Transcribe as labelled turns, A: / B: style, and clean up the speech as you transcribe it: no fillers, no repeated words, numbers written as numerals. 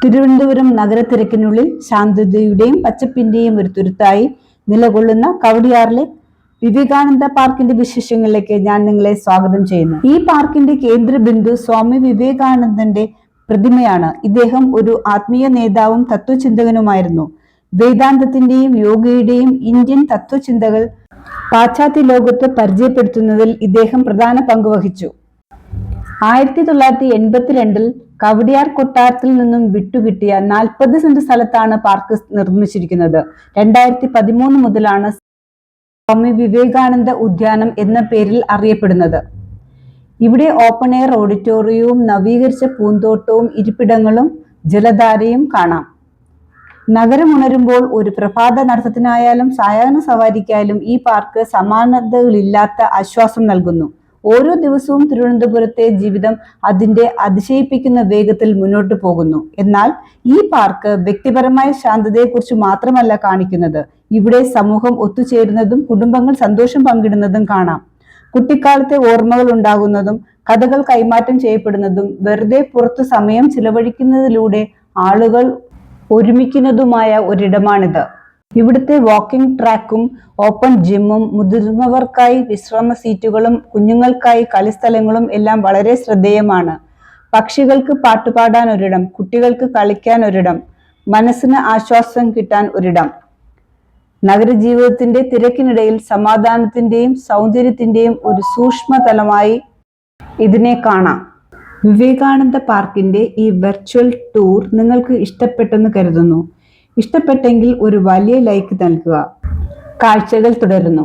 A: തിരുവനന്തപുരം നഗരത്തിരക്കിനുള്ളിൽ ശാന്തതയുടെയും പച്ചപ്പിന്റെയും ഒരു തുരുത്തായി നിലകൊള്ളുന്ന കവടിയാറിലെ വിവേകാനന്ദ പാർക്കിന്റെ വിശേഷങ്ങളിലേക്ക് ഞാൻ നിങ്ങളെ സ്വാഗതം ചെയ്യുന്നു. ഈ പാർക്കിന്റെ കേന്ദ്ര ബിന്ദു സ്വാമി വിവേകാനന്ദന്റെ പ്രതിമയാണ്. ഇദ്ദേഹം ഒരു ആത്മീയ നേതാവും തത്വചിന്തകനുമായിരുന്നു. വേദാന്തത്തിന്റെയും യോഗയുടെയും ഇന്ത്യൻ തത്വചിന്തകൾ പാശ്ചാത്യ ലോകത്ത് പരിചയപ്പെടുത്തുന്നതിൽ ഇദ്ദേഹം പ്രധാന പങ്ക് വഹിച്ചു. 1982 കവടിയാർ കൊട്ടാരത്തിൽ നിന്നും വിട്ടുകിട്ടിയ 40 സെന്റ് സ്ഥലത്താണ് പാർക്ക് നിർമ്മിച്ചിരിക്കുന്നത്. 2013 മുതലാണ് സ്വാമി വിവേകാനന്ദ ഉദ്യാനം എന്ന പേരിൽ അറിയപ്പെടുന്നത്. ഇവിടെ ഓപ്പൺ എയർ ഓഡിറ്റോറിയവും നവീകരിച്ച പൂന്തോട്ടവും ഇരിപ്പിടങ്ങളും ജലധാരയും കാണാം. നഗരം ഉണരുമ്പോൾ ഒരു പ്രഭാത നടത്തത്തിനായാലും സായാഹ്ന സവാരിക്കായാലും ഈ പാർക്ക് സമാനതകളില്ലാത്ത ആശ്വാസം നൽകുന്നു. ഓരോ ദിവസവും തിരുവനന്തപുരത്തെ ജീവിതം അതിന്റെ അതിശയിപ്പിക്കുന്ന വേഗത്തിൽ മുന്നോട്ട് പോകുന്നു. എന്നാൽ ഈ പാർക്ക് വ്യക്തിപരമായ ശാന്തതയെക്കുറിച്ച് മാത്രമല്ല കാണിക്കുന്നത്. ഇവിടെ സമൂഹം ഒത്തുചേരുന്നതും കുടുംബങ്ങൾ സന്തോഷം പങ്കിടുന്നതും കാണാം. കുട്ടിക്കാലത്തെ ഓർമ്മകൾ ഉണ്ടാകുന്നതും കഥകൾ കൈമാറ്റം ചെയ്യപ്പെടുന്നതും വെറുതെ പുറത്തു സമയം ചിലവഴിക്കുന്നതിലൂടെ ആളുകൾ ഒരുമിക്കുന്നതുമായ ഒരിടമാണിത്. ഇവിടുത്തെ വാക്കിംഗ് ട്രാക്കും ഓപ്പൺ ജിമ്മും മുതിർന്നവർക്കായി വിശ്രമ സീറ്റുകളും കുഞ്ഞുങ്ങൾക്കായി കളിസ്ഥലങ്ങളും എല്ലാം വളരെ ശ്രദ്ധേയമാണ്. പക്ഷികൾക്ക് പാട്ടുപാടാൻ ഒരിടം, കുട്ടികൾക്ക് കളിക്കാൻ ഒരിടം, മനസ്സിന് ആശ്വാസം കിട്ടാൻ ഒരിടം. നഗരജീവിതത്തിന്റെ തിരക്കിനിടയിൽ സമാധാനത്തിന്റെയും സൗന്ദര്യത്തിന്റെയും ഒരു സൂക്ഷ്മതലമായി ഇതിനെ കാണാം. വിവേകാനന്ദ പാർക്കിന്റെ ഈ വെർച്വൽ ടൂർ നിങ്ങൾക്ക് ഇഷ്ടപ്പെട്ടെന്ന് കരുതുന്നു. ഇഷ്ടപ്പെട്ടെങ്കിൽ ഒരു വലിയ ലൈക്ക് നൽകുക. കാഴ്ചകൾ തുടരുന്നു.